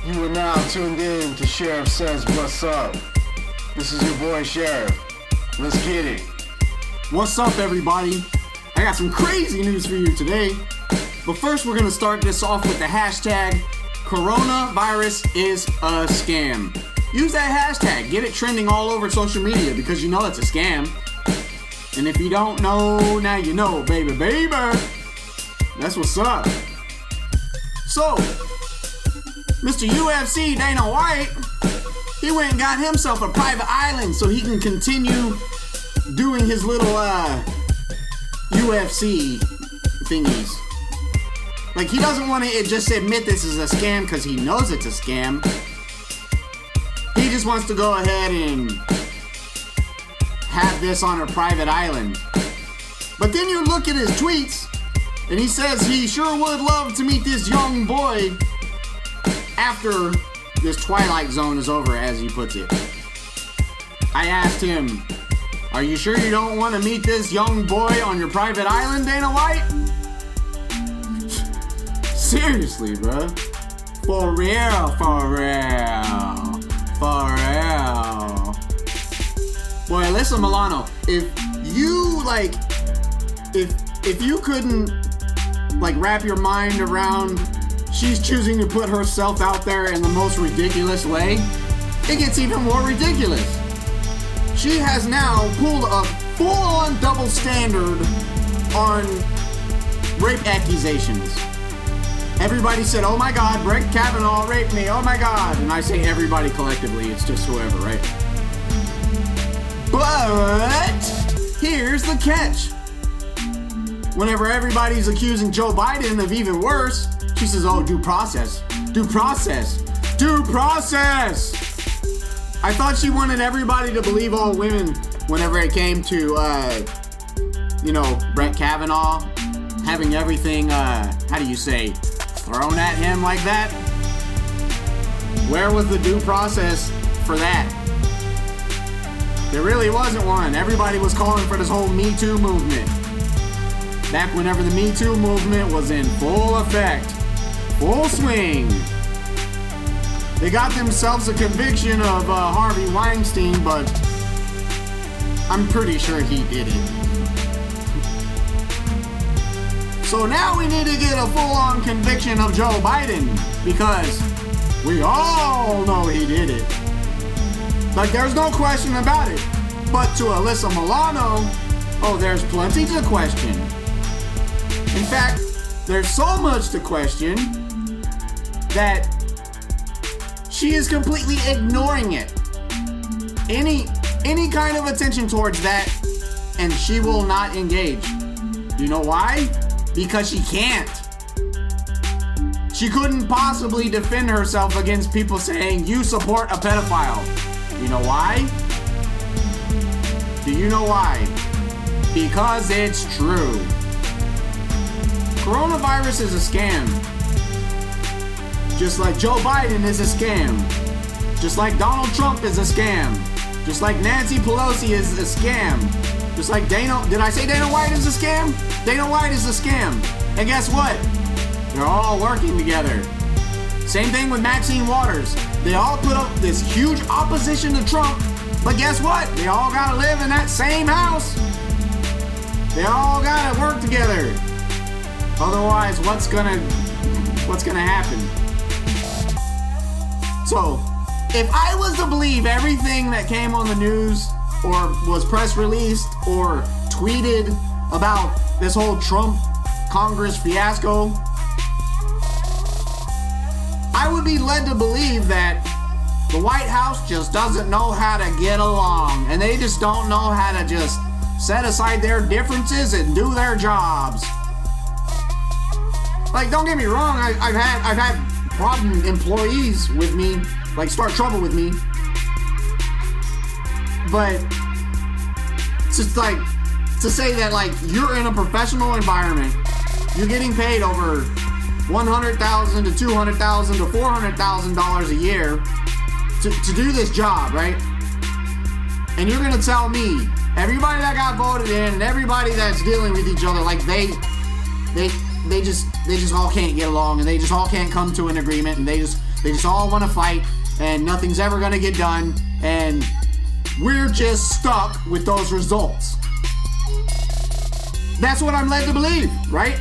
You are now tuned in to Sheriff Says What's Up. This is your boy Sheriff. Let's get it. What's up, everybody? I got some crazy news for you today. But first, we're going to start this off with the hashtag coronavirus is a scam. Use that hashtag. Get it trending all over social media because you know it's a scam. And if you don't know, now you know, baby. That's what's up. So, Mr. UFC Dana White, he went and got himself a private island so he can continue doing his little UFC thingies. Like, he doesn't want to just admit this is a scam because he knows it's a scam. He just wants to go ahead and have this on a private island. But then you look at his tweets, and he says he sure would love to meet this young boy after this Twilight Zone is over, as he puts it. I asked him, are you sure you don't want to meet this young boy on your private island, Dana White? Seriously, bro. For real. Boy, ALYSSA Milano, if you couldn't, wrap your mind around she's choosing to put herself out there in the most ridiculous way, it gets even more ridiculous. She has now pulled a full-on double standard on rape accusations. Everybody said, oh my God, Brett Kavanaugh raped me, oh my God. And I say everybody collectively, it's just whoever, right? But here's the catch. Whenever everybody's accusing Joe Biden of even worse, she says, oh, due process. I thought she wanted everybody to believe all women whenever it came to, Brett Kavanaugh having everything, thrown at him like that. Where was the due process for that? There really wasn't one. Everybody was calling for this whole Me Too movement. Back whenever the Me Too movement was in full effect. Full swing. They got themselves a conviction of Harvey Weinstein, but I'm pretty sure he did it. So now we need to get a full-on conviction of Joe Biden, because we all know he did it. There's no question about it. But to ALYSSA Milano, there's plenty to question. In fact, there's so much to question that she is completely ignoring it. Any kind of attention towards that, and she will not engage. You know why? Because she can't. She couldn't possibly defend herself against people saying, you support a pedophile. You know why? Do you know why? Because it's true. Coronavirus is a scam. Just like Joe Biden is a scam. Just like Donald Trump is a scam. Just like Nancy Pelosi is a scam. Just like did I say Dana White is a scam? Dana White is a scam. And guess what? They're all working together. Same thing with Maxine Waters. They all put up this huge opposition to Trump, but guess what? They all gotta live in that same house. They all gotta work together. Otherwise, what's gonna happen? So, if I was to believe everything that came on the news or was press released or tweeted about this whole Trump Congress fiasco, I would be led to believe that the White House just doesn't know how to get along, and they just don't know how to just set aside their differences and do their jobs. Don't get me wrong, I've had problem employees with me, start trouble with me. But it's just to say that you're in a professional environment, you're getting paid over $100,000 to $200,000 to $400,000 a year to do this job, right? And you're gonna tell me everybody that got voted in and everybody that's dealing with each other, they just all can't get along, and they just all can't come to an agreement, and they just They just all want to fight, and nothing's ever going to get done, and we're just stuck with those results. That's what I'm led to believe, right?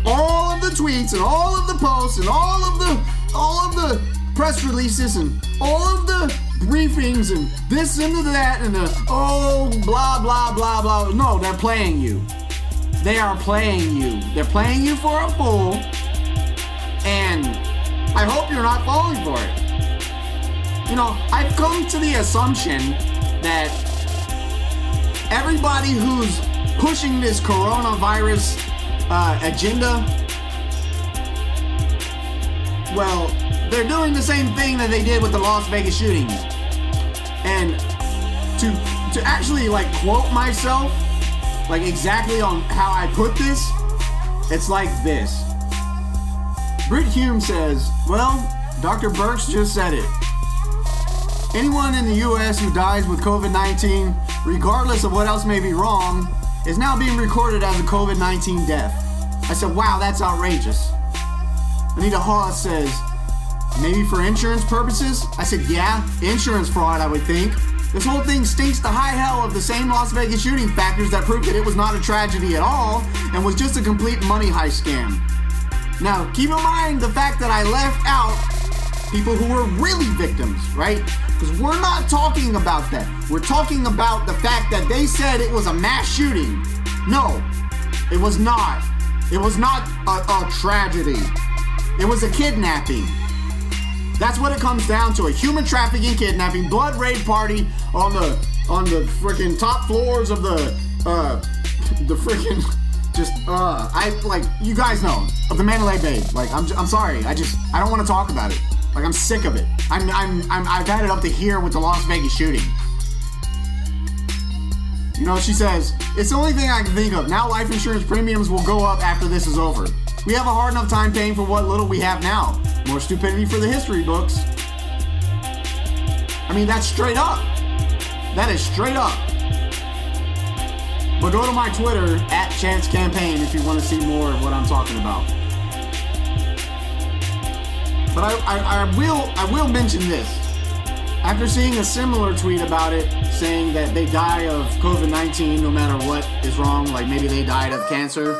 All of the tweets and all of the posts and all of the press releases and all of the briefings and this and that and blah blah blah blah. No, they're playing you. They are playing you. They're playing you for a fool, and I hope you're not falling for it. You know, I've come to the assumption that everybody who's pushing this coronavirus agenda, well, they're doing the same thing that they did with the Las Vegas shootings. And to actually like quote myself, like exactly on how I put this, it's like this. Britt Hume says, well, Dr. Birx just said it. Anyone in the US who dies with COVID-19, regardless of what else may be wrong, is now being recorded as a COVID-19 death. I said, wow, that's outrageous. Anita Hawes says, maybe for insurance purposes? I said, yeah, insurance fraud, I would think. This whole thing stinks to high hell of the same Las Vegas shooting factors that proved that it was not a tragedy at all and was just a complete money heist scam. Now, keep in mind the fact that I left out people who were really victims, right? Because we're not talking about that. We're talking about the fact that they said it was a mass shooting. No, it was not. It was not a tragedy. It was a kidnapping. That's what it comes down to, a human trafficking, kidnapping, blood raid party on the freaking top floors of the freaking you guys know, of the Mandalay Bay. Like, I'm sorry, I don't want to talk about it. Like, I'm sick of it. I've had it up to here with the Las Vegas shooting. You know, she says, it's the only thing I can think of. Now life insurance premiums will go up after this is over. We have a hard enough time paying for what little we have now. More stupidity for the history books. I mean, that's straight up. That is straight up. But go to my Twitter, @ChanceCampaign, if you want to see more of what I'm talking about. But I will mention this. After seeing a similar tweet about it, saying that they die of COVID-19 no matter what is wrong, like maybe they died of cancer,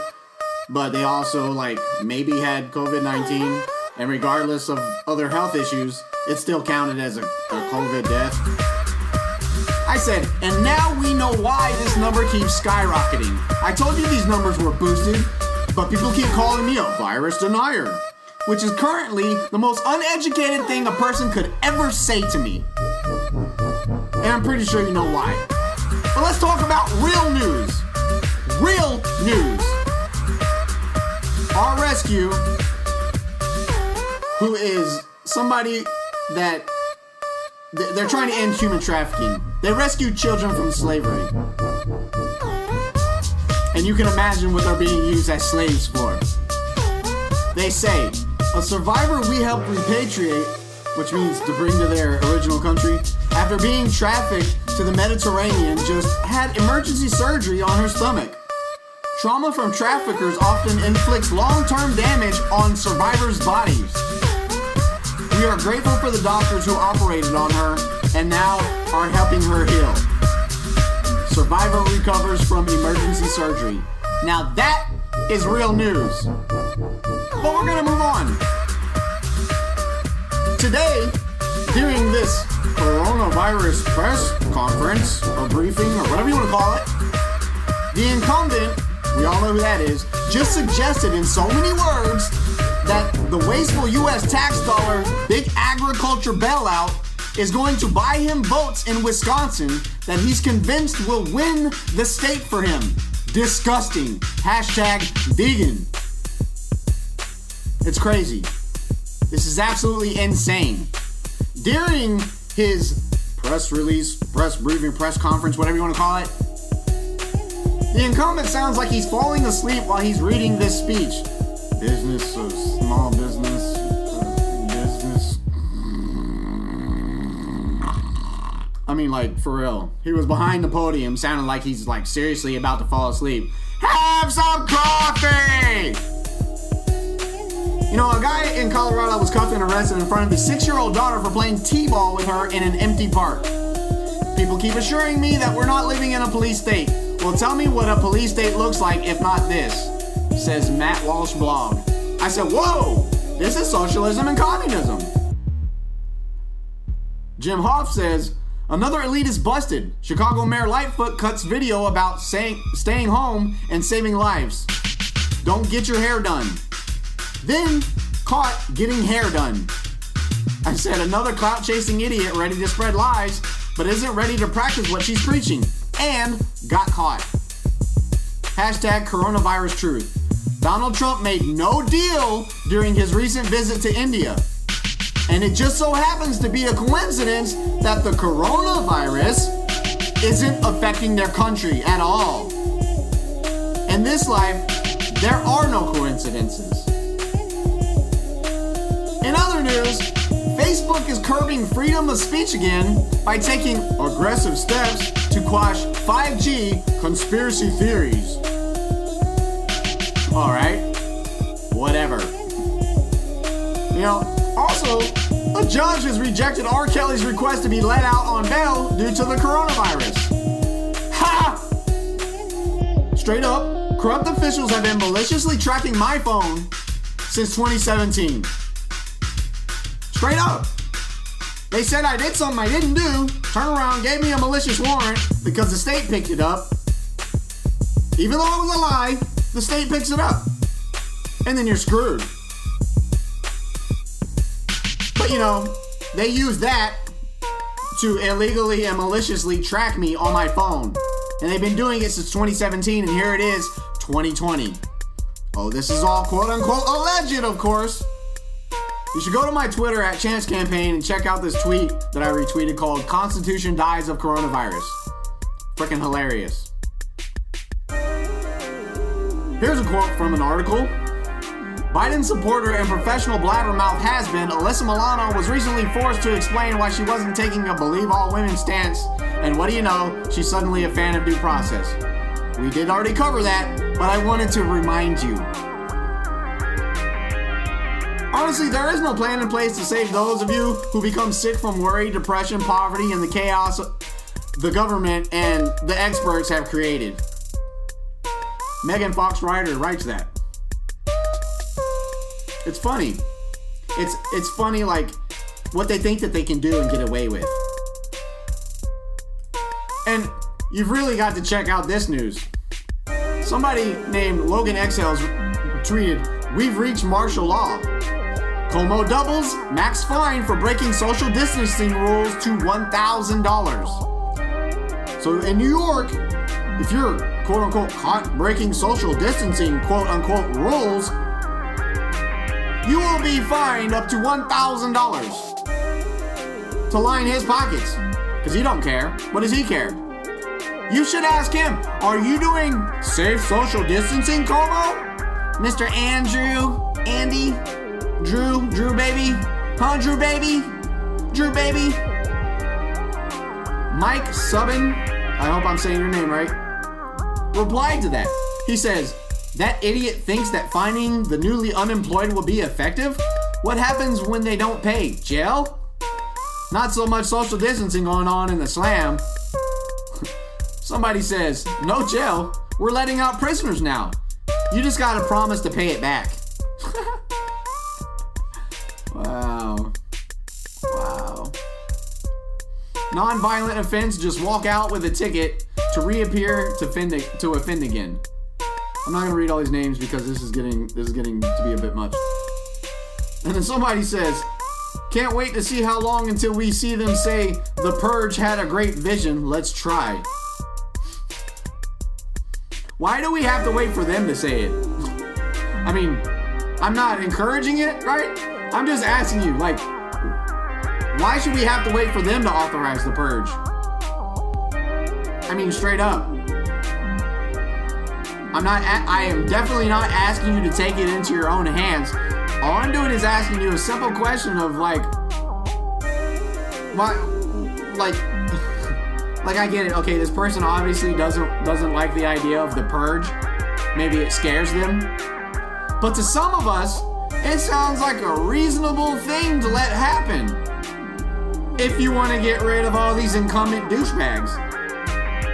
but they also like maybe had COVID-19, and regardless of other health issues, it's still counted as a COVID death. I said, and now we know why this number keeps skyrocketing. I told you these numbers were boosted, but people keep calling me a virus denier, which is currently the most uneducated thing a person could ever say to me. And I'm pretty sure you know why. But let's talk about real news. Real news. Our rescue, who is somebody that they're trying to end human trafficking. They rescued children from slavery. And you can imagine what they're being used as slaves for. They say, a survivor we helped repatriate, which means to bring to their original country, after being trafficked to the Mediterranean, just had emergency surgery on her stomach. Trauma from traffickers often inflicts long-term damage on survivors' bodies. We are grateful for the doctors who operated on her and now are helping her heal. Survivor recovers from emergency surgery. Now that is real news. But we're gonna move on. Today, during this coronavirus press conference or briefing or whatever you want to call it, the incumbent, we all know who that is, just suggested in so many words that the wasteful U.S. tax dollar big agriculture bailout is going to buy him votes in Wisconsin that he's convinced will win the state for him. Disgusting. #vegan. It's crazy. This is absolutely insane. During his press release, press briefing, press conference, whatever you want to call it, the incumbent sounds like he's falling asleep while he's reading this speech. Business, small business, business. I mean, like, for real. He was behind the podium, sounding like he's, like, seriously about to fall asleep. Have some coffee! You know, a guy in Colorado was cuffed and arrested in front of his 6-year-old daughter for playing t-ball with her in an empty park. People keep assuring me that we're not living in a police state. Well, tell me what a police state looks like if not this, says Matt Walsh blog. I said, whoa, this is socialism and communism. Jim Hoff says, another elitist busted. Chicago Mayor Lightfoot cuts video about staying home and saving lives. Don't get your hair done. Then caught getting hair done. I said, another clout-chasing idiot ready to spread lies, but isn't ready to practice what she's preaching. And got caught. Hashtag coronavirus truth. Donald Trump made no deal during his recent visit to India. And it just so happens to be a coincidence that the coronavirus isn't affecting their country at all. In this life, there are no coincidences. In other news, Facebook is curbing freedom of speech again by taking aggressive steps to quash 5G conspiracy theories. Alright, whatever. You know, also, a judge has rejected R. Kelly's request to be let out on bail due to the coronavirus. Ha! Straight up, corrupt officials have been maliciously tracking my phone since 2017. Straight up. They said I did something I didn't do, turned around, gave me a malicious warrant because the state picked it up. Even though it was a lie, the state picks it up. And then you're screwed. But you know, they use that to illegally and maliciously track me on my phone. And they've been doing it since 2017, and here it is, 2020. Oh, this is all quote unquote alleged, of course. You should go to my Twitter at Chance Campaign and check out this tweet that I retweeted called Constitution Dies of Coronavirus. Freaking hilarious. Here's a quote from an article. Biden supporter and professional blabbermouth has-been ALYSSA Milano was recently forced to explain why she wasn't taking a believe all women stance, and what do you know, she's suddenly a fan of due process. We did already cover that, but I wanted to remind you. Honestly, there is no plan in place to save those of you who become sick from worry, depression, poverty, and the chaos the government and the experts have created. Megan Fox Ryder writes that. It's funny. It's funny, like, what they think that they can do and get away with. And you've really got to check out this news. Somebody named Logan Exhales tweeted, "We've reached martial law. Como doubles max fine for breaking social distancing rules to $1,000. So in New York, if you're quote-unquote caught breaking social distancing quote-unquote rules, you will be fined up to $1,000 to line his pockets. Because he don't care. What does he care? You should ask him, are you doing safe social distancing, Como? Mr. Andy? Drew baby? Huh, Drew baby? Mike Subin, I hope I'm saying your name right, replied to that. He says, that idiot thinks that finding the newly unemployed will be effective? What happens when they don't pay? Jail? Not so much social distancing going on in the slam. Somebody says, no jail. We're letting out prisoners now. You just gotta promise to pay it back. Wow. Non-violent offense, just walk out with a ticket to reappear to offend again. I'm not gonna read all these names because this is getting to be a bit much. And then somebody says, can't wait to see how long until we see them say the purge had a great vision. Let's try. Why do we have to wait for them to say it? I mean, I'm not encouraging it, right? I'm just asking you, like, why should we have to wait for them to authorize the purge? I mean, straight up. I am definitely not asking you to take it into your own hands. All I'm doing is asking you a simple question of like, why, like I get it. Okay, this person obviously doesn't like the idea of the purge. Maybe it scares them. But to some of us, It sounds like a reasonable thing to let happen if you want to get rid of all these incumbent douchebags.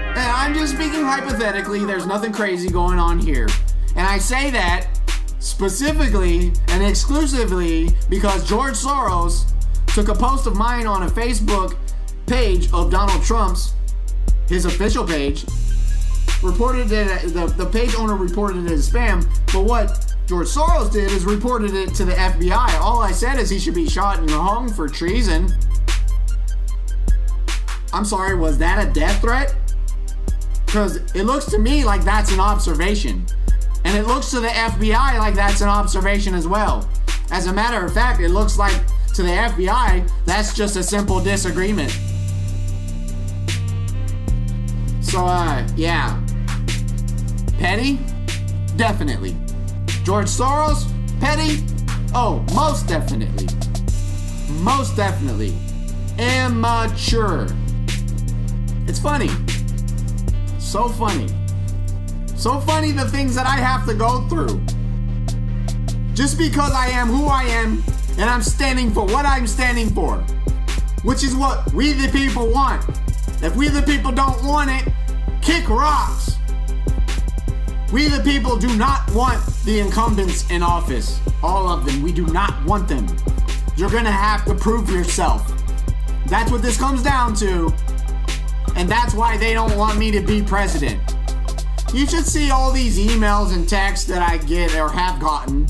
And I'm just speaking hypothetically, there's nothing crazy going on here. And I say that specifically and exclusively because George Soros took a post of mine on a Facebook page of Donald Trump's, his official page, reported it, the page owner reported it as spam, but what George Soros did is reported it to the FBI. All I said is he should be shot and hung for treason. I'm sorry, was that a death threat? Because it looks to me like that's an observation. And it looks to the FBI like that's an observation as well. As a matter of fact, it looks like to the FBI, that's just a simple disagreement. So, yeah. Petty? Definitely. George Soros? Petty? Oh, most definitely. Most definitely. Immature. It's funny. So funny. So funny the things that I have to go through. Just because I am who I am and I'm standing for what I'm standing for. Which is what we the people want. If we the people don't want it, kick rocks. We the people do not want the incumbents in office. All of them. We do not want them. You're gonna have to prove yourself. That's what this comes down to. And that's why they don't want me to be president. You should see all these emails and texts that I get or have gotten.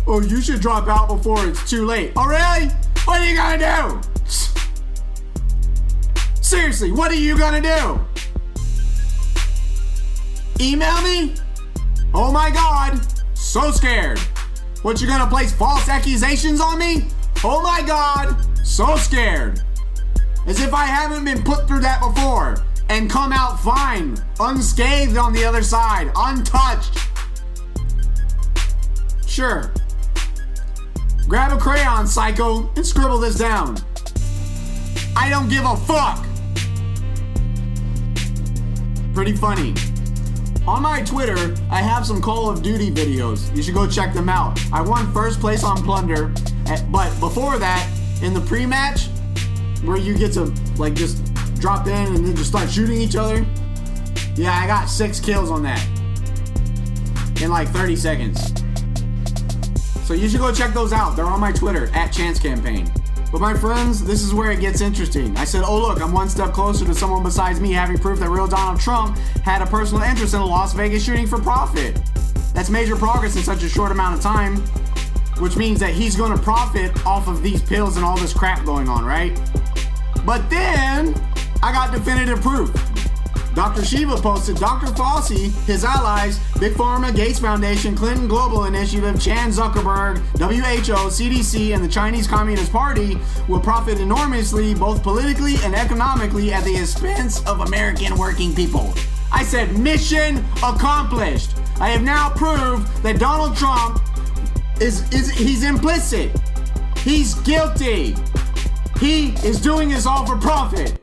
Oh, you should drop out before it's too late. Oh, really? What are you gonna do? Seriously, what are you gonna do? Email me? Oh my God, so scared. What, you gonna place false accusations on me? Oh my God, so scared. As if I haven't been put through that before and come out fine, unscathed on the other side, untouched. Sure. Grab a crayon, psycho, and scribble this down. I don't give a fuck. Pretty funny. On my Twitter, I have some Call of Duty videos. You should go check them out. I won first place on Plunder, but before that, in the pre-match, where you get to like just drop in and then just start shooting each other, yeah, I got 6 kills on that in like 30 seconds. So you should go check those out. They're on my Twitter, @ChanceCampaign. But my friends, this is where it gets interesting. I said, oh look, I'm one step closer to someone besides me having proof that real Donald Trump had a personal interest in a Las Vegas shooting for profit. That's major progress in such a short amount of time, which means that he's gonna profit off of these pills and all this crap going on, right? But then, I got definitive proof. Dr. Shiva posted, Dr. Fauci, his allies, Big Pharma, Gates Foundation, Clinton Global Initiative, Chan Zuckerberg, WHO, CDC, and the Chinese Communist Party will profit enormously, both politically and economically, at the expense of American working people. I said, mission accomplished. I have now proved that Donald Trump he's implicit. He's guilty. He is doing this all for profit.